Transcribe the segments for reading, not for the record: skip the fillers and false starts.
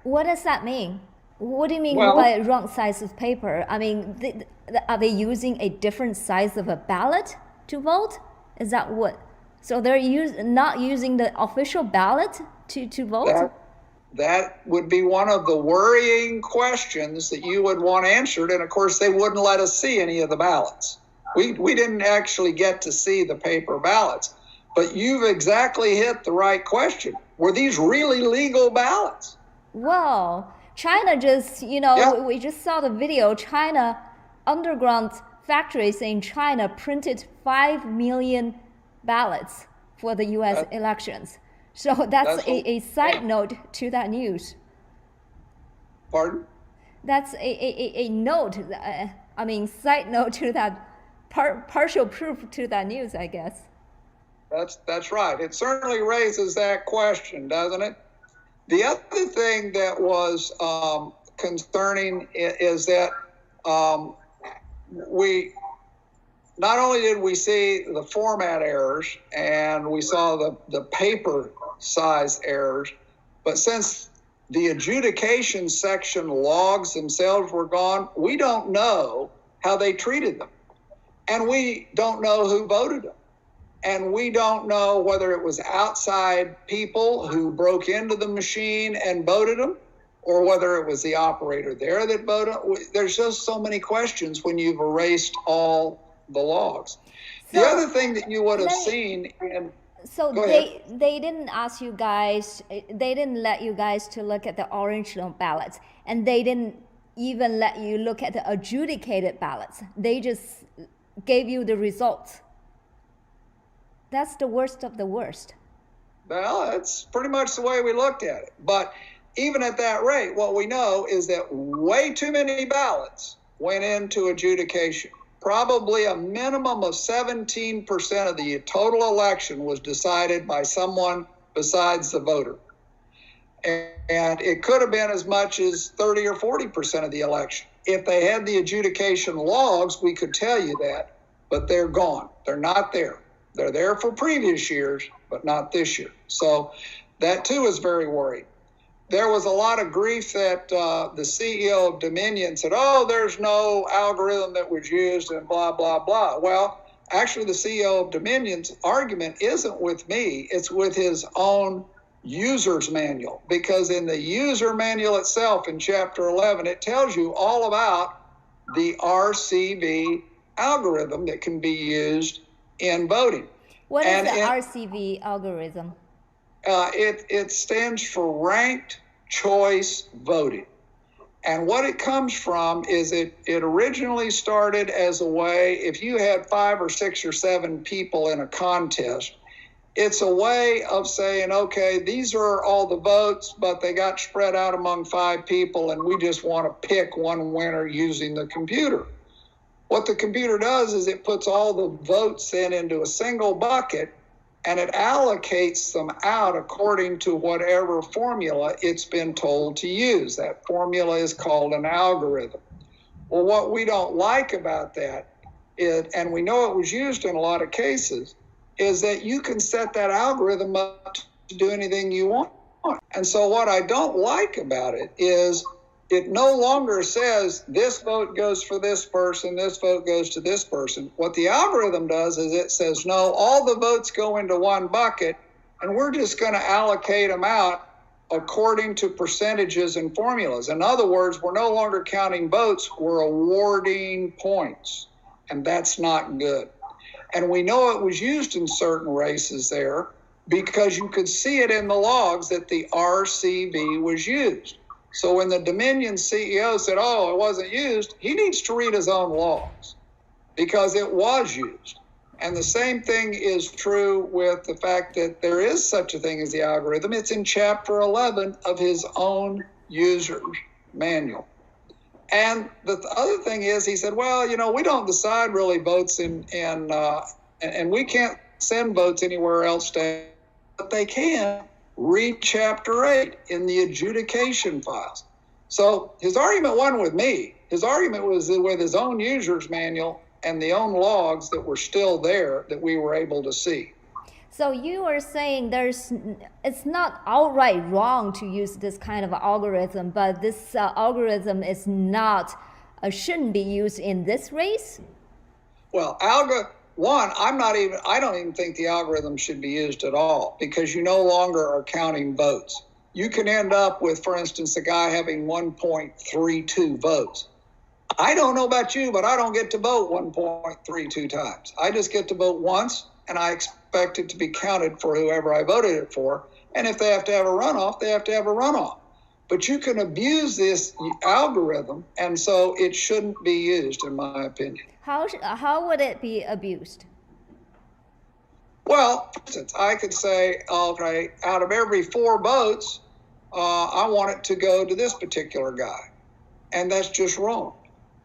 What does that mean? What do you mean Well, by wrong size of paper? I mean, are they using a different size of a ballot to vote? Is that what? So they're not using the official ballot to vote? that that would be one of the worrying questions that you would want answered. And of course, they wouldn't let us see any of the ballots. We didn't actually get to see the paper ballots. But you've exactly hit the right question. Were these really legal ballots? Wow. China just, Yeah, we just saw the video. China underground factories in China printed 5 million ballots for the US that, elections. So that's that's a side note to that news. pardon? That's a note, side note to that partial proof to that news, I guess. That's right. It certainly raises that question, doesn't it? The other thing that was concerning is that we not only did we see the format errors and we saw the paper size errors, but since the adjudication section logs themselves were gone, we don't know how they treated them. And we don't know who voted them. And we don't know whether it was outside people who broke into the machine and voted them, or whether it was the operator there that voted. There's just so many questions when you've erased all the logs. The So other thing that you would have let me seen, and so go ahead. they didn't ask you guys, they didn't let you guys to look at the original ballots, and they didn't even let you look at the adjudicated ballots. They just gave you the results. That's the worst of the worst. Well, that's pretty much the way we looked at it. But even at that rate, what we know is that way too many ballots went into adjudication. Probably a minimum of 17% of the total election was decided by someone besides the voter. And it could have been as much as 30 or 40% of the election. If they had the adjudication logs, we could tell you that, but they're gone. They're not there. They're there for previous years, but not this year. So that too is very worrying. There was a lot of grief that the CEO of Dominion said, oh, there's no algorithm that was used and blah, blah, blah. Well, actually, the CEO of Dominion's argument isn't with me. It's with his own user's manual, because in the user manual itself in chapter 11, it tells you all about the RCV algorithm that can be used in voting. What is And the RCV algorithm? it stands for ranked choice voting. And what it comes from is it originally started as a way, if you had 5 or 6 or 7 people in a contest, it's a way of saying, okay, these are all the votes, but they got spread out among 5 people, and we just want to pick one winner using the computer. What the computer does is it puts all the votes into a single bucket, and it allocates them out according to whatever formula it's been told to use. That formula is called an algorithm. Well, what we don't like about that is, and we know it was used in a lot of cases, is that you can set that algorithm up to do anything you want. And so what I don't like about it is it no longer says this vote goes for this person, this vote goes to this person. What the algorithm does is it says, no, all the votes go into one bucket, and we're just going to allocate them out according to percentages and formulas. In other words, we're no longer counting votes, we're awarding points, and that's not good. And we know it was used in certain races there because you could see it in the logs that the RCV was used. So when the Dominion CEO said, oh, it wasn't used, he needs to read his own logs because it was used. And the same thing is true with the fact that there is such a thing as the algorithm. It's in chapter 11 of his own user's manual. And the other thing is, he said, well, we don't decide really votes and we can't send votes anywhere else, but they can read chapter 8 in the adjudication files. So his argument wasn't with me. His argument was with his own user's manual and the own logs that were still there that we were able to see. So you are saying it's not outright wrong to use this kind of algorithm, but this algorithm is not, shouldn't be used in this race? Well, I don't even think the algorithm should be used at all, because you no longer are counting votes. You can end up with, for instance, a guy having 1.32 votes. I don't know about you, but I don't get to vote 1.32 times. I just get to vote once, and I expect it to be counted for whoever I voted it for. And if they have to have a runoff, they have to have a runoff. But you can abuse this algorithm, and so it shouldn't be used, in my opinion. How would it be abused? Well, for instance, I could say, okay, out of every 4 votes, I want it to go to this particular guy. And that's just wrong.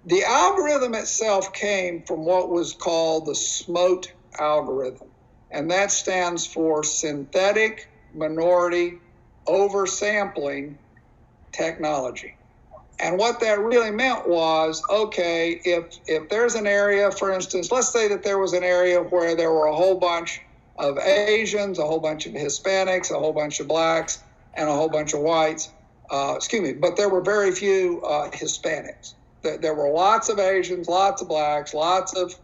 The algorithm itself came from what was called the SMOT algorithm. And that stands for Synthetic Minority Oversampling Technology. And what that really meant was, okay, if there's an area, for instance, let's say that there was an area where there were a whole bunch of Asians, a whole bunch of Hispanics, a whole bunch of blacks, and a whole bunch of whites. But there were very few Hispanics. There were lots of Asians, lots of blacks, lots of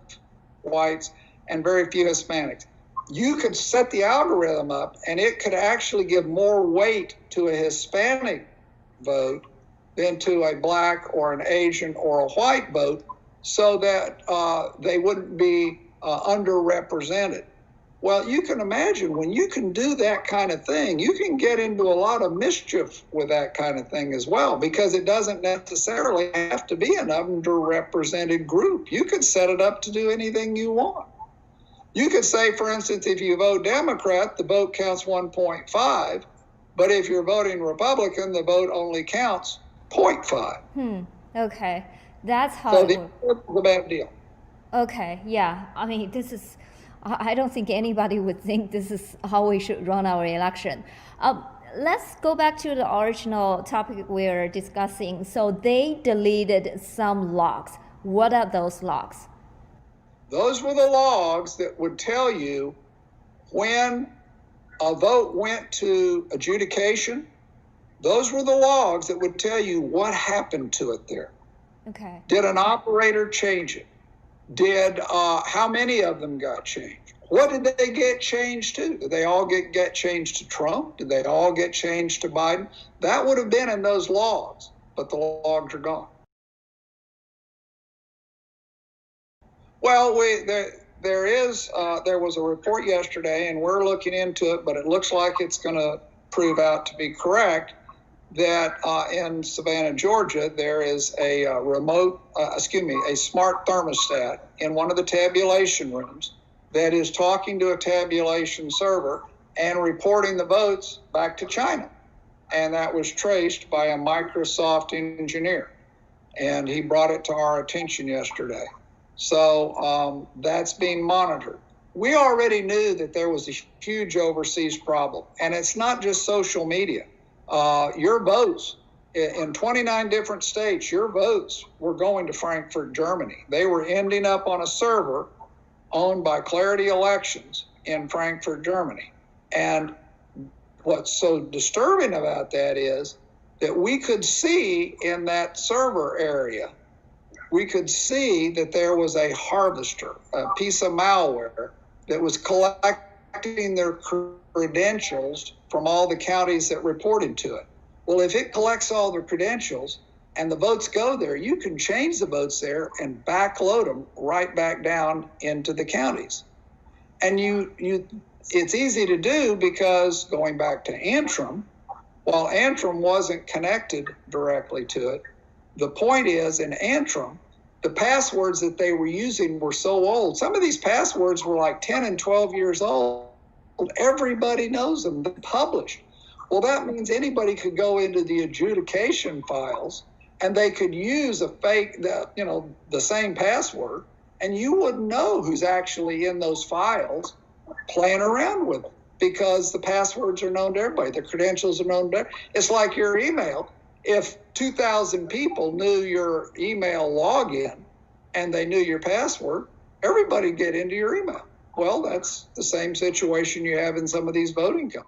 whites, and very few Hispanics. You could set the algorithm up, and it could actually give more weight to a Hispanic vote than to a black or an Asian or a white vote, so that they wouldn't be underrepresented. Well, you can imagine when you can do that kind of thing, you can get into a lot of mischief with that kind of thing as well, because it doesn't necessarily have to be an underrepresented group. You could set it up to do anything you want. You could say, for instance, if you vote Democrat, the vote counts 1.5, but if you're voting Republican, the vote only counts 0.5. Okay, that's how. So this is a bad deal. Okay, yeah. I mean, I don't think anybody would think this is how we should run our election. Let's go back to the original topic we're discussing. So they deleted some logs. What are those logs? Those were the logs that would tell you when a vote went to adjudication. Those were the logs that would tell you what happened to it there. Okay. Did an operator change it? How many of them got changed? What did they get changed to? Did they all get changed to Trump? Did they all get changed to Biden? That would have been in those logs, but the logs are gone. Well, there was a report yesterday, and we're looking into it, but it looks like it's going to prove out to be correct, that in Savannah, Georgia, there is a smart thermostat in one of the tabulation rooms that is talking to a tabulation server and reporting the votes back to China. And that was traced by a Microsoft engineer. And he brought it to our attention yesterday. So that's being monitored. We already knew that there was a huge overseas problem. And it's not just social media. Your votes in 29 different states, your votes were going to Frankfurt, Germany. They were ending up on a server owned by Clarity Elections in Frankfurt, Germany. And what's so disturbing about that is that we could see in that server area, we could see that there was a harvester, a piece of malware that was collecting their credentials from all the counties that reported to it. Well, if it collects all the credentials and the votes go there, you can change the votes there and backload them right back down into the counties. And it's easy to do because, going back to Antrim, while Antrim wasn't connected directly to it, the point is, in Antrim, the passwords that they were using were so old. Some of these passwords were like 10 and 12 years old. Everybody knows them. They're published. Well, that means anybody could go into the adjudication files and they could use a fake, the same password, and you wouldn't know who's actually in those files playing around with them, because the passwords are known to everybody. The credentials are known to everybody. It's like your email. If 2,000 people knew your email login and they knew your password, everybody get into your email. Well, that's the same situation you have in some of these voting companies.